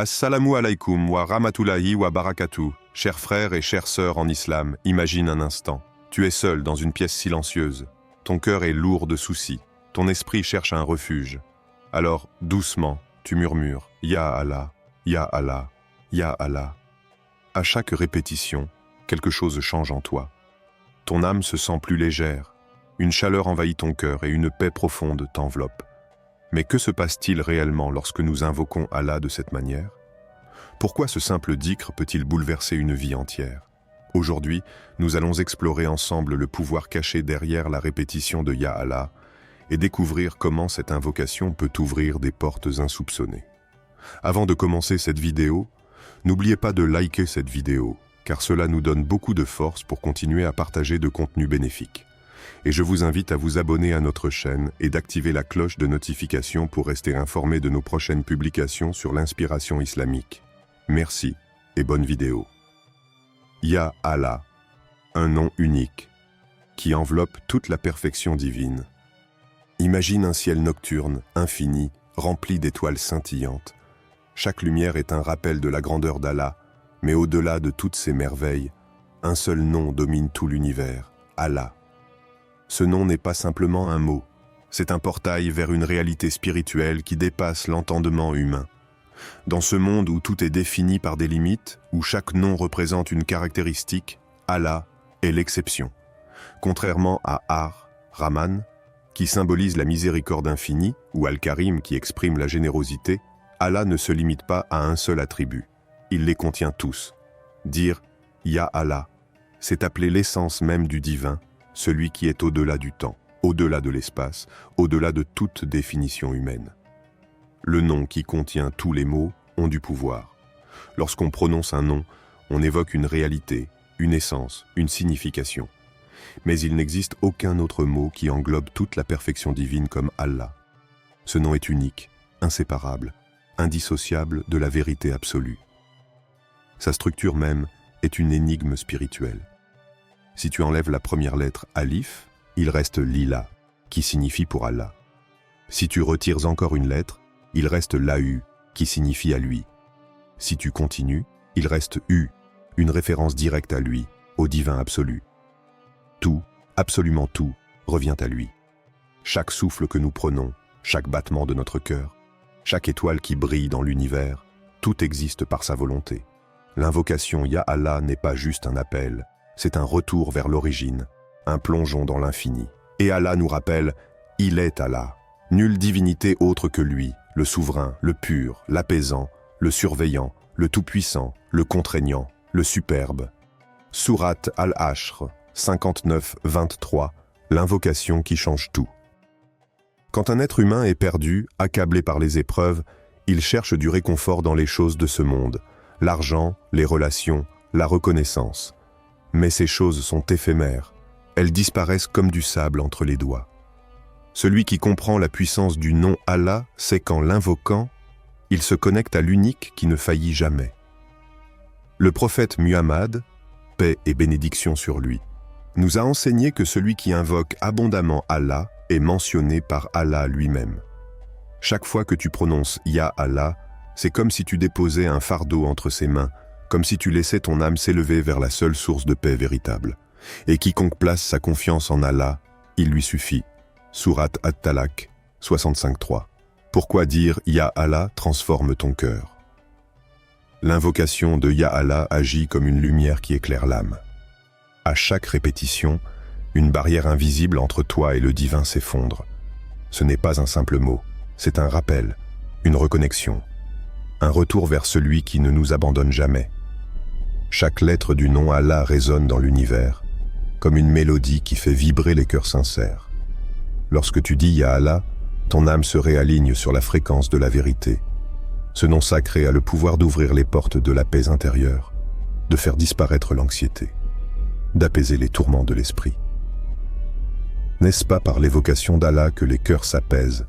Assalamu alaikum wa rahmatullahi wa barakatuh. Chers frères et chères sœurs en islam, imagine un instant. Tu es seul dans une pièce silencieuse. Ton cœur est lourd de soucis. Ton esprit cherche un refuge. Alors, doucement, tu murmures « Ya Allah, Ya Allah, Ya Allah ». À chaque répétition, quelque chose change en toi. Ton âme se sent plus légère. Une chaleur envahit ton cœur et une paix profonde t'enveloppe. Mais que se passe-t-il réellement lorsque nous invoquons Allah de cette manière? Pourquoi ce simple dhikr peut-il bouleverser une vie entière? Aujourd'hui, nous allons explorer ensemble le pouvoir caché derrière la répétition de Ya Allah et découvrir comment cette invocation peut ouvrir des portes insoupçonnées. Avant de commencer cette vidéo, n'oubliez pas de liker cette vidéo, car cela nous donne beaucoup de force pour continuer à partager de contenus bénéfiques. Et je vous invite à vous abonner à notre chaîne et d'activer la cloche de notification pour rester informé de nos prochaines publications sur l'inspiration islamique. Merci et bonne vidéo. Ya Allah, un nom unique, qui enveloppe toute la perfection divine. Imagine un ciel nocturne, infini, rempli d'étoiles scintillantes. Chaque lumière est un rappel de la grandeur d'Allah, mais au-delà de toutes ces merveilles, un seul nom domine tout l'univers, Allah. Ce nom n'est pas simplement un mot, c'est un portail vers une réalité spirituelle qui dépasse l'entendement humain. Dans ce monde où tout est défini par des limites, où chaque nom représente une caractéristique, Allah est l'exception. Contrairement à Ar-Rahman, qui symbolise la miséricorde infinie, ou Al-Karim qui exprime la générosité, Allah ne se limite pas à un seul attribut. Il les contient tous. Dire « Ya Allah », c'est appeler l'essence même du divin, celui qui est au-delà du temps, au-delà de l'espace, au-delà de toute définition humaine. Le nom qui contient tous les mots ont du pouvoir. Lorsqu'on prononce un nom, on évoque une réalité, une essence, une signification. Mais il n'existe aucun autre mot qui englobe toute la perfection divine comme Allah. Ce nom est unique, inséparable, indissociable de la vérité absolue. Sa structure même est une énigme spirituelle. Si tu enlèves la première lettre Alif, il reste Lila, qui signifie pour Allah. Si tu retires encore une lettre, il reste Lahu, qui signifie à lui. Si tu continues, il reste U, une référence directe à lui, au divin absolu. Tout, absolument tout, revient à lui. Chaque souffle que nous prenons, chaque battement de notre cœur, chaque étoile qui brille dans l'univers, tout existe par sa volonté. L'invocation Ya Allah n'est pas juste un appel, c'est un retour vers l'origine, un plongeon dans l'infini. Et Allah nous rappelle, il est Allah. Nulle divinité autre que lui, le souverain, le pur, l'apaisant, le surveillant, le tout-puissant, le contraignant, le superbe. Sourate Al-Hashr, 59-23, l'invocation qui change tout. Quand un être humain est perdu, accablé par les épreuves, il cherche du réconfort dans les choses de ce monde, l'argent, les relations, la reconnaissance. Mais ces choses sont éphémères, elles disparaissent comme du sable entre les doigts. Celui qui comprend la puissance du nom Allah sait qu'en l'invoquant, il se connecte à l'unique qui ne faillit jamais. Le prophète Muhammad, paix et bénédiction sur lui, nous a enseigné que celui qui invoque abondamment Allah est mentionné par Allah lui-même. Chaque fois que tu prononces Ya Allah, c'est comme si tu déposais un fardeau entre ses mains, comme si tu laissais ton âme s'élever vers la seule source de paix véritable. Et quiconque place sa confiance en Allah, il lui suffit. Sourate At-Talaq, 65-3. Pourquoi dire Ya Allah transforme ton cœur? L'invocation de Ya Allah agit comme une lumière qui éclaire l'âme. À chaque répétition, une barrière invisible entre toi et le divin s'effondre. Ce n'est pas un simple mot, c'est un rappel, une reconnexion, un retour vers celui qui ne nous abandonne jamais. Chaque lettre du nom Allah résonne dans l'univers, comme une mélodie qui fait vibrer les cœurs sincères. Lorsque tu dis Ya Allah, ton âme se réaligne sur la fréquence de la vérité. Ce nom sacré a le pouvoir d'ouvrir les portes de la paix intérieure, de faire disparaître l'anxiété, d'apaiser les tourments de l'esprit. N'est-ce pas par l'évocation d'Allah que les cœurs s'apaisent?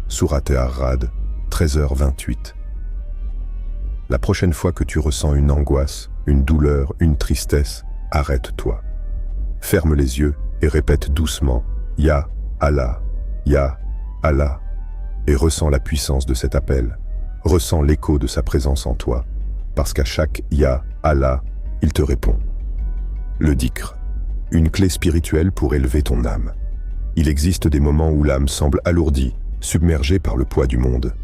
Sourate Ar-Ra'd, 13h28. La prochaine fois que tu ressens une angoisse, une douleur, une tristesse, arrête-toi. Ferme les yeux et répète doucement Ya Allah, Ya Allah, et ressens la puissance de cet appel, Ressens l'écho de sa présence en toi, parce qu'à chaque Ya Allah, il te répond. Le dhikr, une clé spirituelle pour élever ton âme. Il existe des moments où l'âme semble alourdie, submergée par le poids du monde.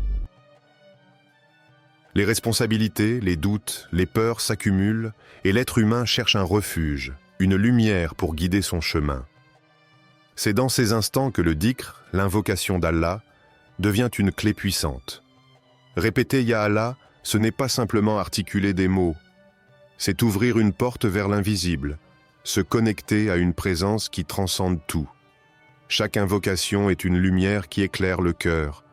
Les responsabilités, les doutes, les peurs s'accumulent et l'être humain cherche un refuge, une lumière pour guider son chemin. C'est dans ces instants que le dhikr, l'invocation d'Allah, devient une clé puissante. Répéter Ya Allah, ce n'est pas simplement articuler des mots, c'est ouvrir une porte vers l'invisible, se connecter à une présence qui transcende tout. Chaque invocation est une lumière qui éclaire le cœur,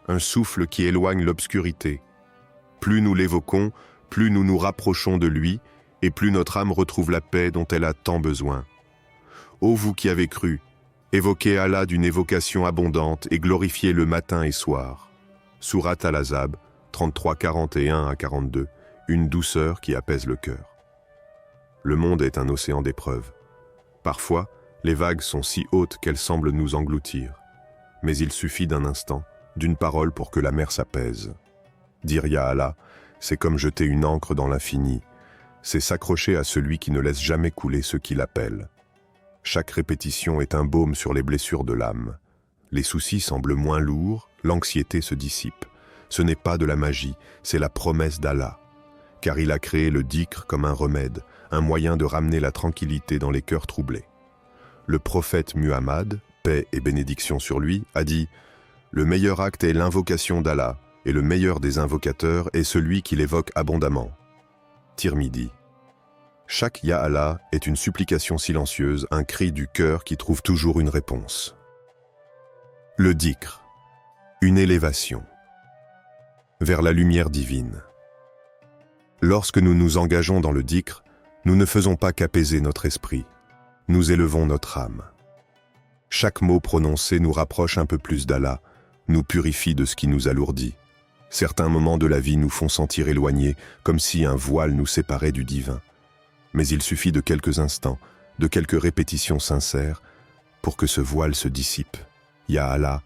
un souffle qui éloigne l'obscurité. Plus nous l'évoquons, plus nous nous rapprochons de lui, et plus notre âme retrouve la paix dont elle a tant besoin. Ô vous qui avez cru, évoquez Allah d'une évocation abondante et glorifiez-le matin et soir. Sourate Al-Ahzab, 33, 41 à 42, une douceur qui apaise le cœur. Le monde est un océan d'épreuves. Parfois, les vagues sont si hautes qu'elles semblent nous engloutir. Mais il suffit d'un instant, d'une parole pour que la mer s'apaise. Dire Ya Allah, c'est comme jeter une ancre dans l'infini. C'est s'accrocher à celui qui ne laisse jamais couler ceux qui l'appellent. Chaque répétition est un baume sur les blessures de l'âme. Les soucis semblent moins lourds, l'anxiété se dissipe. Ce n'est pas de la magie, c'est la promesse d'Allah. Car il a créé le dhikr comme un remède, un moyen de ramener la tranquillité dans les cœurs troublés. Le prophète Muhammad, paix et bénédiction sur lui, a dit « Le meilleur acte est l'invocation d'Allah, et le meilleur des invocateurs est celui qui l'évoque abondamment. » Tirmidhi. Chaque Ya Allah est une supplication silencieuse, un cri du cœur qui trouve toujours une réponse. Le dhikr, une élévation vers la lumière divine. Lorsque nous nous engageons dans le dhikr, nous ne faisons pas qu'apaiser notre esprit, nous élevons notre âme. Chaque mot prononcé nous rapproche un peu plus d'Allah, nous purifie de ce qui nous alourdit. Certains moments de la vie nous font sentir éloignés, comme si un voile nous séparait du divin. Mais il suffit de quelques instants, de quelques répétitions sincères, pour que ce voile se dissipe. Ya Allah,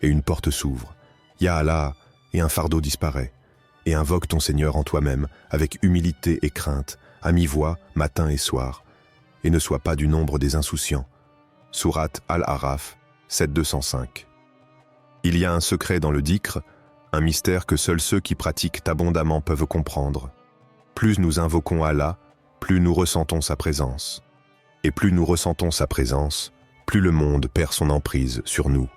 et une porte s'ouvre. Ya Allah, et un fardeau disparaît. Et invoque ton Seigneur en toi-même, avec humilité et crainte, à mi-voix, matin et soir. Et ne sois pas du nombre des insouciants. Sourate Al-Araf, 7-205. Il y a un secret dans le dhikr, un mystère que seuls ceux qui pratiquent abondamment peuvent comprendre. Plus nous invoquons Allah, plus nous ressentons sa présence. Et plus nous ressentons sa présence, plus le monde perd son emprise sur nous.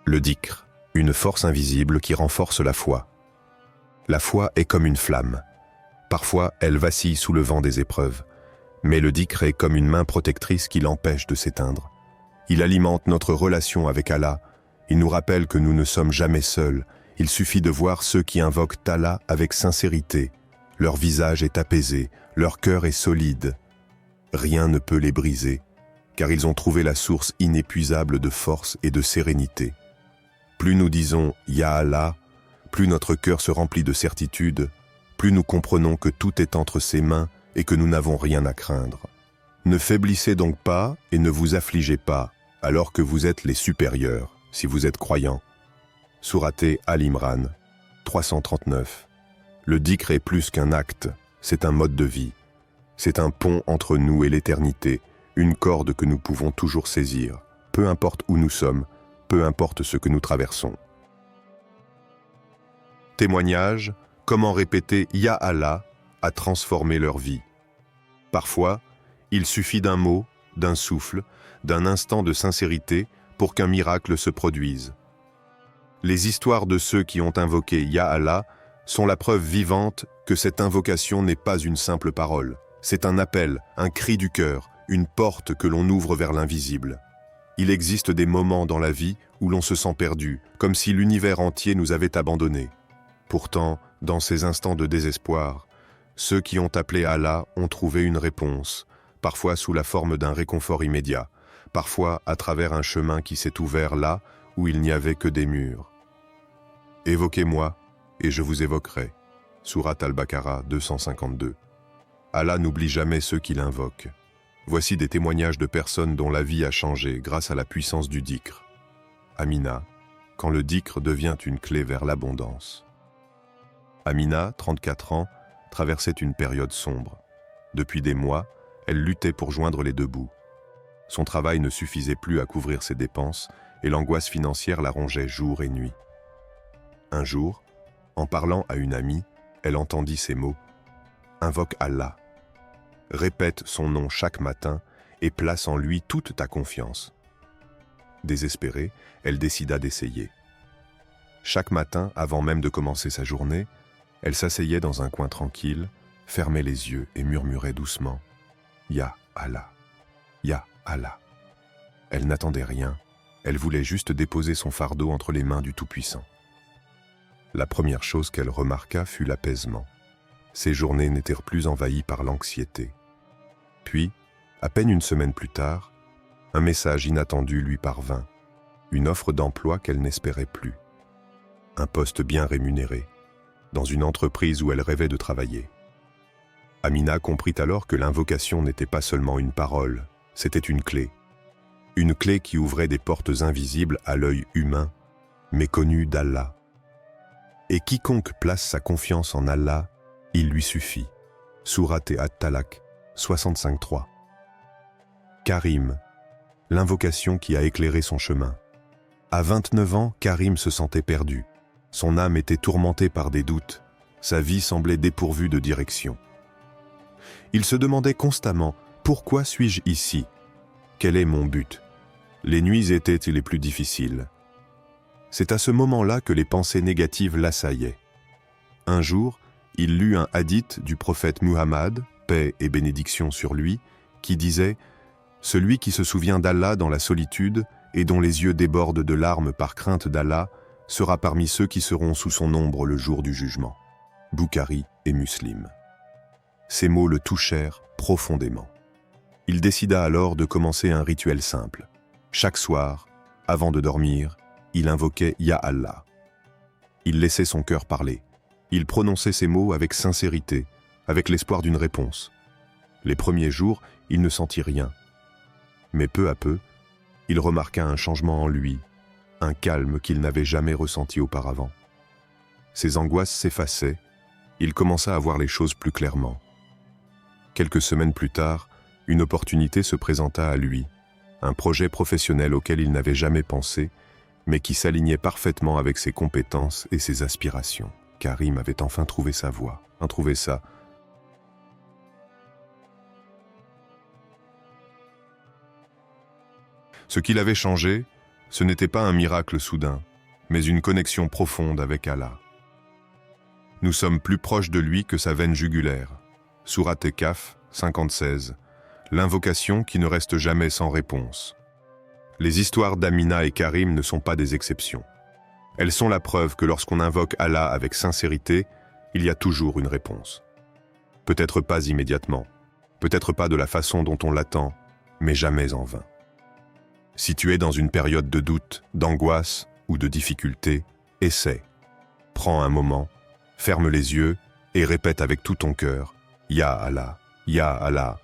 Le dhikr, une force invisible qui renforce la foi. La foi est comme une flamme. Parfois, elle vacille sous le vent des épreuves. Mais le dhikr est comme une main protectrice qui l'empêche de s'éteindre. Il alimente notre relation avec Allah. Il nous rappelle que nous ne sommes jamais seuls. Il suffit de voir ceux qui invoquent Allah avec sincérité. Leur visage est apaisé, leur cœur est solide. Rien ne peut les briser, car ils ont trouvé la source inépuisable de force et de sérénité. Plus nous disons « Ya Allah », plus notre cœur se remplit de certitude, plus nous comprenons que tout est entre ses mains et que nous n'avons rien à craindre. Ne faiblissez donc pas et ne vous affligez pas, alors que vous êtes les supérieurs, si vous êtes croyants. Sourate Al-Imran, 339. Le dhikr est plus qu'un acte, c'est un mode de vie. C'est un pont entre nous et l'éternité, une corde que nous pouvons toujours saisir, peu importe où nous sommes, peu importe ce que nous traversons. Témoignage, comment répéter Ya Allah a transformé leur vie. Parfois, il suffit d'un mot, d'un souffle, d'un instant de sincérité pour qu'un miracle se produise. Les histoires de ceux qui ont invoqué Ya Allah sont la preuve vivante que cette invocation n'est pas une simple parole. C'est un appel, un cri du cœur, une porte que l'on ouvre vers l'invisible. Il existe des moments dans la vie où l'on se sent perdu, comme si l'univers entier nous avait abandonnés. Pourtant, dans ces instants de désespoir, ceux qui ont appelé Allah ont trouvé une réponse, parfois sous la forme d'un réconfort immédiat, parfois à travers un chemin qui s'est ouvert là où il n'y avait que des murs. Évoquez-moi, et je vous évoquerai. Sourate Al-Baqarah 252. Allah n'oublie jamais ceux qui l'invoquent. Voici des témoignages de personnes dont la vie a changé grâce à la puissance du dhikr. Amina, quand le dhikr devient une clé vers l'abondance. Amina, 34 ans, traversait une période sombre. Depuis des mois, elle luttait pour joindre les deux bouts. Son travail ne suffisait plus à couvrir ses dépenses et l'angoisse financière la rongeait jour et nuit. Un jour, en parlant à une amie, elle entendit ces mots « Invoque Allah. Répète son nom chaque matin et place en lui toute ta confiance. » Désespérée, elle décida d'essayer. Chaque matin, avant même de commencer sa journée, elle s'asseyait dans un coin tranquille, fermait les yeux et murmurait doucement « Ya Allah, Ya Allah ». Elle n'attendait rien, elle voulait juste déposer son fardeau entre les mains du Tout-Puissant. La première chose qu'elle remarqua fut l'apaisement. Ses journées n'étaient plus envahies par l'anxiété. Puis, à peine une semaine plus tard, un message inattendu lui parvint, une offre d'emploi qu'elle n'espérait plus. Un poste bien rémunéré, dans une entreprise où elle rêvait de travailler. Amina comprit alors que l'invocation n'était pas seulement une parole, c'était une clé. Une clé qui ouvrait des portes invisibles à l'œil humain, mais connues d'Allah. Et quiconque place sa confiance en Allah, il lui suffit. Sourate At-Talaq, 65.3. Karim, l'invocation qui a éclairé son chemin. À 29 ans, Karim se sentait perdu. Son âme était tourmentée par des doutes. Sa vie semblait dépourvue de direction. Il se demandait constamment « Pourquoi suis-je ici ? Quel est mon but ?» Les nuits étaient les plus difficiles. C'est à ce moment-là que les pensées négatives l'assaillaient. Un jour, il lut un hadith du prophète Muhammad, paix et bénédiction sur lui, qui disait « Celui qui se souvient d'Allah dans la solitude et dont les yeux débordent de larmes par crainte d'Allah sera parmi ceux qui seront sous son ombre le jour du jugement. » Bukhari et Muslim. Ces mots le touchèrent profondément. Il décida alors de commencer un rituel simple. Chaque soir, avant de dormir, il invoquait « Ya Allah ». Il laissait son cœur parler. Il prononçait ces mots avec sincérité, avec l'espoir d'une réponse. Les premiers jours, il ne sentit rien. Mais peu à peu, il remarqua un changement en lui, un calme qu'il n'avait jamais ressenti auparavant. Ses angoisses s'effaçaient, il commença à voir les choses plus clairement. Quelques semaines plus tard, une opportunité se présenta à lui, un projet professionnel auquel il n'avait jamais pensé, mais qui s'alignait parfaitement avec ses compétences et ses aspirations. Karim avait enfin trouvé sa voie, trouvé ça. Ce qui l'avait changé, ce n'était pas un miracle soudain, mais une connexion profonde avec Allah. Nous sommes plus proches de lui que sa veine jugulaire. Sourate Kaf, 56, l'invocation qui ne reste jamais sans réponse. Les histoires d'Amina et Karim ne sont pas des exceptions. Elles sont la preuve que lorsqu'on invoque Allah avec sincérité, il y a toujours une réponse. Peut-être pas immédiatement, peut-être pas de la façon dont on l'attend, mais jamais en vain. Si tu es dans une période de doute, d'angoisse ou de difficulté, essaie. Prends un moment, ferme les yeux et répète avec tout ton cœur « Ya Allah, Ya Allah ».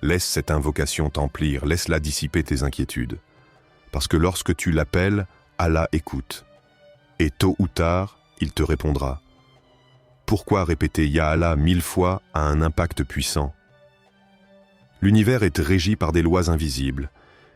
Laisse cette invocation t'emplir, laisse-la dissiper tes inquiétudes. Parce que lorsque tu l'appelles, Allah écoute. Et tôt ou tard, il te répondra. Pourquoi répéter Ya Allah 1000 fois a un impact puissant? L'univers est régi par des lois invisibles,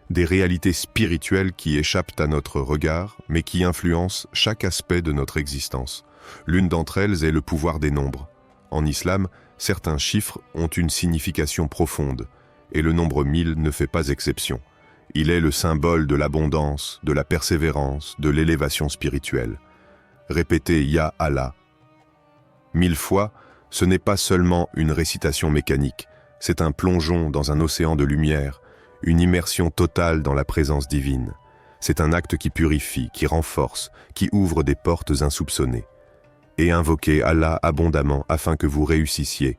des réalités spirituelles qui échappent à notre regard, mais qui influencent chaque aspect de notre existence. L'une d'entre elles est le pouvoir des nombres. En islam, certains chiffres ont une signification profonde, et le nombre 1000 ne fait pas exception. Il est le symbole de l'abondance, de la persévérance, de l'élévation spirituelle. Répéter Ya Allah 1000 fois, ce n'est pas seulement une récitation mécanique, c'est un plongeon dans un océan de lumière, une immersion totale dans la présence divine. C'est un acte qui purifie, qui renforce, qui ouvre des portes insoupçonnées. Et invoquez Allah abondamment afin que vous réussissiez.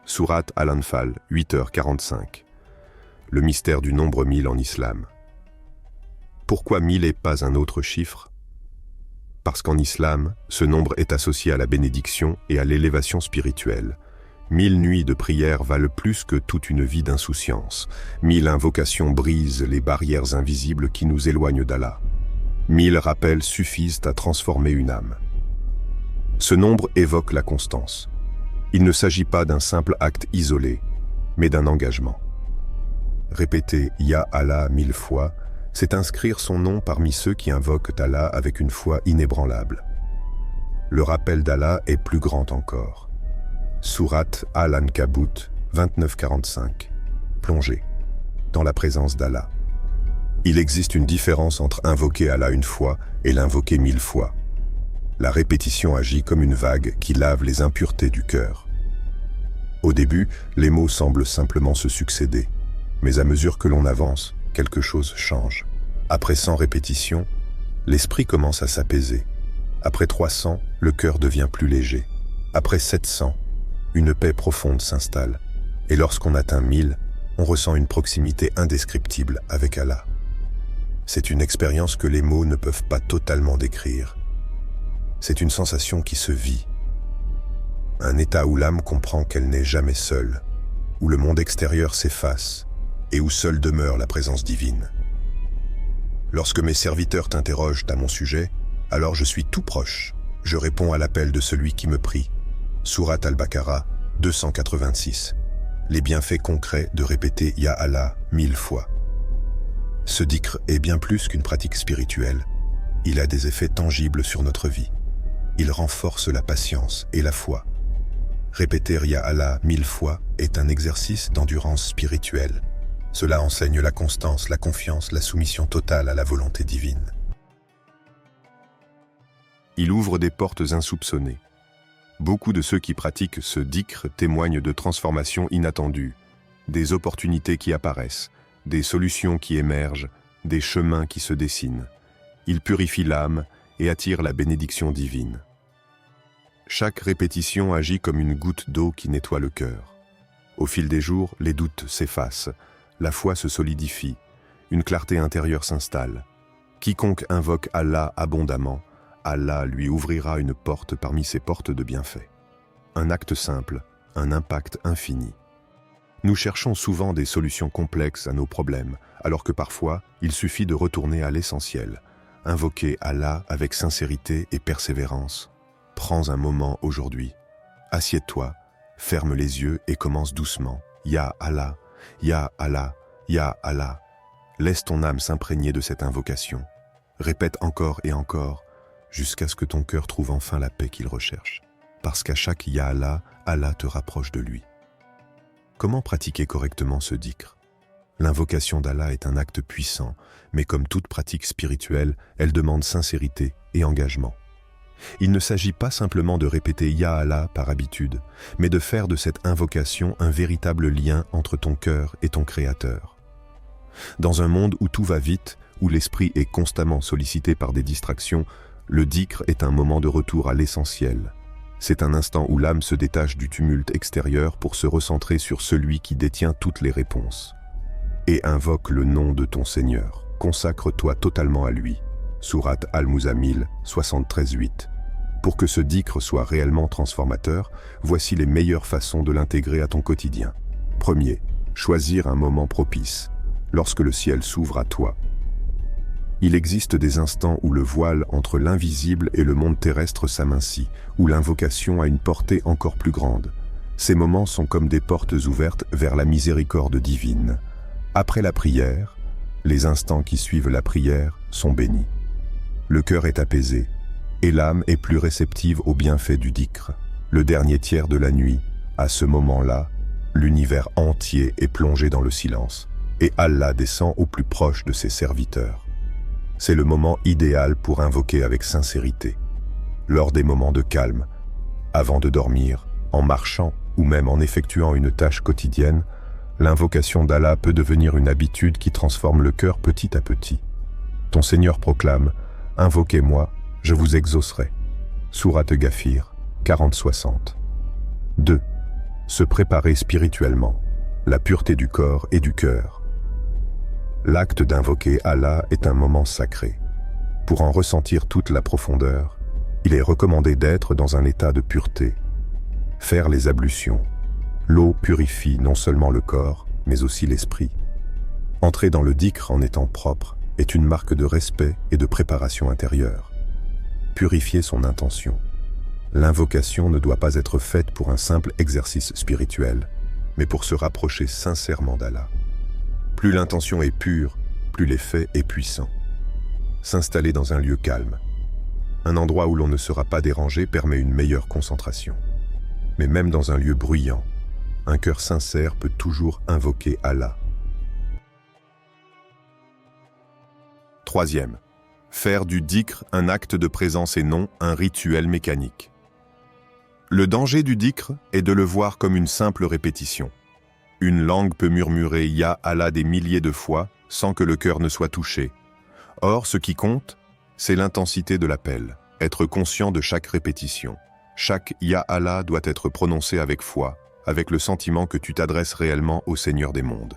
Sourate Al-Anfal, 8h45. Le mystère du nombre 1000 en islam. Pourquoi 1000 et pas un autre chiffre? Parce qu'en islam, ce nombre est associé à la bénédiction et à l'élévation spirituelle. 1000 nuits de prière valent plus que toute une vie d'insouciance. 1000 invocations brisent les barrières invisibles qui nous éloignent d'Allah. 1000 rappels suffisent à transformer une âme. Ce nombre évoque la constance. Il ne s'agit pas d'un simple acte isolé, mais d'un engagement. Répéter « Ya Allah » 1000 fois, c'est inscrire son nom parmi ceux qui invoquent Allah avec une foi inébranlable. Le rappel d'Allah est plus grand encore. Sourate Al-Ankabut 29-45. Plongez dans la présence d'Allah. Il existe une différence entre invoquer Allah une fois et l'invoquer 1000 fois. La répétition agit comme une vague qui lave les impuretés du cœur. Au début, les mots semblent simplement se succéder, mais à mesure que l'on avance, quelque chose change. Après 100 répétitions, l'esprit commence à s'apaiser. Après 300, le cœur devient plus léger. Après 700, une paix profonde s'installe. Et lorsqu'on atteint 1000, on ressent une proximité indescriptible avec Allah. C'est une expérience que les mots ne peuvent pas totalement décrire. C'est une sensation qui se vit. Un état où l'âme comprend qu'elle n'est jamais seule, où le monde extérieur s'efface et où seule demeure la présence divine. Lorsque mes serviteurs t'interrogent à mon sujet, alors je suis tout proche. Je réponds à l'appel de celui qui me prie. Sourate Al-Baqarah 286. Les bienfaits concrets de répéter Ya Allah 1000 fois. Ce dhikr est bien plus qu'une pratique spirituelle. Il a des effets tangibles sur notre vie. Il renforce la patience et la foi. Répéter Ya Allah 1000 fois est un exercice d'endurance spirituelle. Cela enseigne la constance, la confiance, la soumission totale à la volonté divine. Il ouvre des portes insoupçonnées. Beaucoup de ceux qui pratiquent ce dhikr témoignent de transformations inattendues, des opportunités qui apparaissent, des solutions qui émergent, des chemins qui se dessinent. Il purifie l'âme et attire la bénédiction divine. Chaque répétition agit comme une goutte d'eau qui nettoie le cœur. Au fil des jours, les doutes s'effacent, la foi se solidifie, une clarté intérieure s'installe. Quiconque invoque Allah abondamment, Allah lui ouvrira une porte parmi ses portes de bienfaits. Un acte simple, un impact infini. Nous cherchons souvent des solutions complexes à nos problèmes, alors que parfois, il suffit de retourner à l'essentiel. Invoquer Allah avec sincérité et persévérance. Prends un moment aujourd'hui. Assieds-toi, ferme les yeux et commence doucement. Ya Allah, Ya Allah, Ya Allah. Laisse ton âme s'imprégner de cette invocation. Répète encore et encore, jusqu'à ce que ton cœur trouve enfin la paix qu'il recherche. Parce qu'à chaque Ya Allah, Allah te rapproche de lui. Comment pratiquer correctement ce dhikr? L'invocation d'Allah est un acte puissant, mais comme toute pratique spirituelle, elle demande sincérité et engagement. Il ne s'agit pas simplement de répéter Ya Allah par habitude, mais de faire de cette invocation un véritable lien entre ton cœur et ton Créateur. Dans un monde où tout va vite, où l'esprit est constamment sollicité par des distractions, le dhikr est un moment de retour à l'essentiel. C'est un instant où l'âme se détache du tumulte extérieur pour se recentrer sur celui qui détient toutes les réponses. Et invoque le nom de ton Seigneur. Consacre-toi totalement à lui. Sourate Al-Muzammil 73-8. Pour que ce dhikr soit réellement transformateur, voici les meilleures façons de l'intégrer à ton quotidien. Premier, choisir un moment propice, lorsque le ciel s'ouvre à toi. Il existe des instants où le voile entre l'invisible et le monde terrestre s'amincit, où l'invocation a une portée encore plus grande. Ces moments sont comme des portes ouvertes vers la miséricorde divine. Après la prière, les instants qui suivent la prière sont bénis. Le cœur est apaisé, et l'âme est plus réceptive aux bienfaits du dhikr. Le dernier tiers de la nuit, à ce moment-là, l'univers entier est plongé dans le silence, et Allah descend au plus proche de ses serviteurs. C'est le moment idéal pour invoquer avec sincérité. Lors des moments de calme, avant de dormir, en marchant ou même en effectuant une tâche quotidienne, l'invocation d'Allah peut devenir une habitude qui transforme le cœur petit à petit. Ton Seigneur proclame « Invoquez-moi, je vous exaucerai ». Sourate Ghafir 40-60. 2. Se préparer spirituellement. La pureté du corps et du cœur. L'acte d'invoquer Allah est un moment sacré. Pour en ressentir toute la profondeur, il est recommandé d'être dans un état de pureté. Faire les ablutions. L'eau purifie non seulement le corps, mais aussi l'esprit. Entrer dans le dhikr en étant propre est une marque de respect et de préparation intérieure. Purifier son intention. L'invocation ne doit pas être faite pour un simple exercice spirituel, mais pour se rapprocher sincèrement d'Allah. Plus l'intention est pure, plus l'effet est puissant. S'installer dans un lieu calme. Un endroit où l'on ne sera pas dérangé permet une meilleure concentration. Mais même dans un lieu bruyant, un cœur sincère peut toujours invoquer Allah. Troisième, faire du dhikr un acte de présence et non un rituel mécanique. Le danger du dhikr est de le voir comme une simple répétition. Une langue peut murmurer « Ya Allah » des milliers de fois sans que le cœur ne soit touché. Or, ce qui compte, c'est l'intensité de l'appel, être conscient de chaque répétition. Chaque « Ya Allah » doit être prononcé avec foi, avec le sentiment que tu t'adresses réellement au Seigneur des mondes.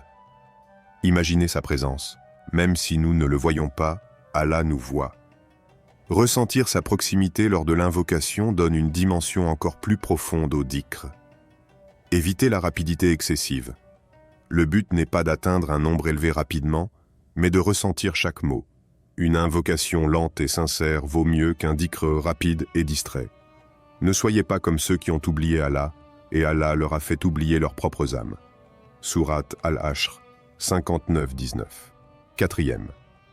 Imaginez sa présence. Même si nous ne le voyons pas, Allah nous voit. Ressentir sa proximité lors de l'invocation donne une dimension encore plus profonde au dhikr. Évitez la rapidité excessive. Le but n'est pas d'atteindre un nombre élevé rapidement, mais de ressentir chaque mot. Une invocation lente et sincère vaut mieux qu'un dhikr rapide et distrait. Ne soyez pas comme ceux qui ont oublié Allah, et Allah leur a fait oublier leurs propres âmes. Sourate Al-Hashr, 59-19. Quatrième,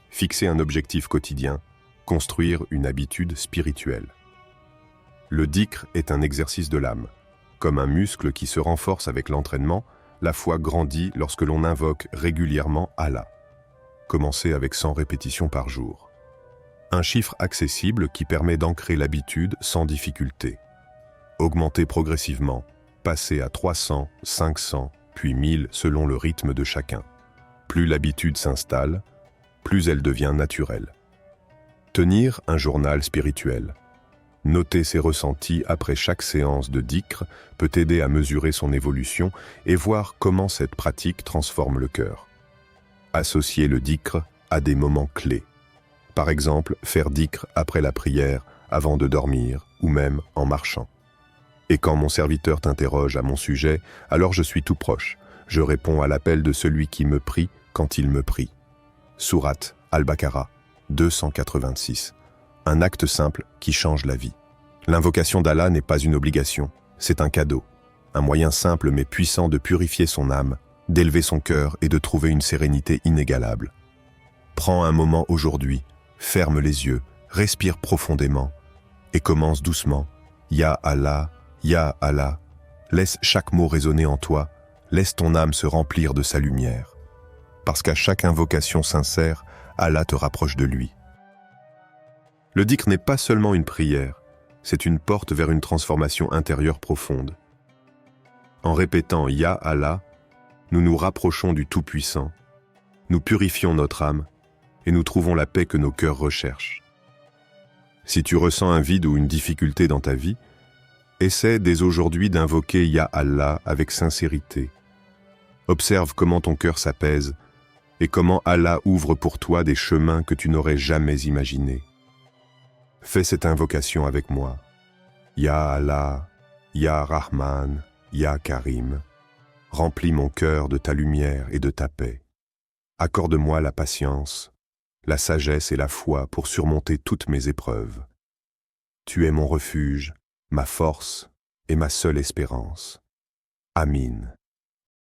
fixer un objectif quotidien, construire une habitude spirituelle. Le dhikr est un exercice de l'âme. Comme un muscle qui se renforce avec l'entraînement, la foi grandit lorsque l'on invoque régulièrement Allah. Commencez avec 100 répétitions par jour. Un chiffre accessible qui permet d'ancrer l'habitude sans difficulté. Augmentez progressivement, passez à 300, 500, puis 1000 selon le rythme de chacun. Plus l'habitude s'installe, plus elle devient naturelle. Tenir un journal spirituel. Noter ses ressentis après chaque séance de dhikr peut aider à mesurer son évolution et voir comment cette pratique transforme le cœur. Associer le dhikr à des moments clés. Par exemple, faire dhikr après la prière, avant de dormir ou même en marchant. Et quand mon serviteur t'interroge à mon sujet, alors je suis tout proche. Je réponds à l'appel de celui qui me prie quand il me prie. Sourate Al-Baqarah, 286. Un acte simple qui change la vie. L'invocation d'Allah n'est pas une obligation, c'est un cadeau. Un moyen simple mais puissant de purifier son âme, d'élever son cœur et de trouver une sérénité inégalable. Prends un moment aujourd'hui, ferme les yeux, respire profondément et commence doucement. Ya Allah, Ya Allah. Laisse chaque mot résonner en toi, laisse ton âme se remplir de sa lumière. Parce qu'à chaque invocation sincère, Allah te rapproche de lui. Le dhikr n'est pas seulement une prière, c'est une porte vers une transformation intérieure profonde. En répétant Ya Allah, nous nous rapprochons du Tout-Puissant, nous purifions notre âme et nous trouvons la paix que nos cœurs recherchent. Si tu ressens un vide ou une difficulté dans ta vie, essaie dès aujourd'hui d'invoquer Ya Allah avec sincérité. Observe comment ton cœur s'apaise et comment Allah ouvre pour toi des chemins que tu n'aurais jamais imaginés. Fais cette invocation avec moi. Ya Allah, Ya Rahman, Ya Karim. Remplis mon cœur de ta lumière et de ta paix. Accorde-moi la patience, la sagesse et la foi pour surmonter toutes mes épreuves. Tu es mon refuge, ma force et ma seule espérance. Amin.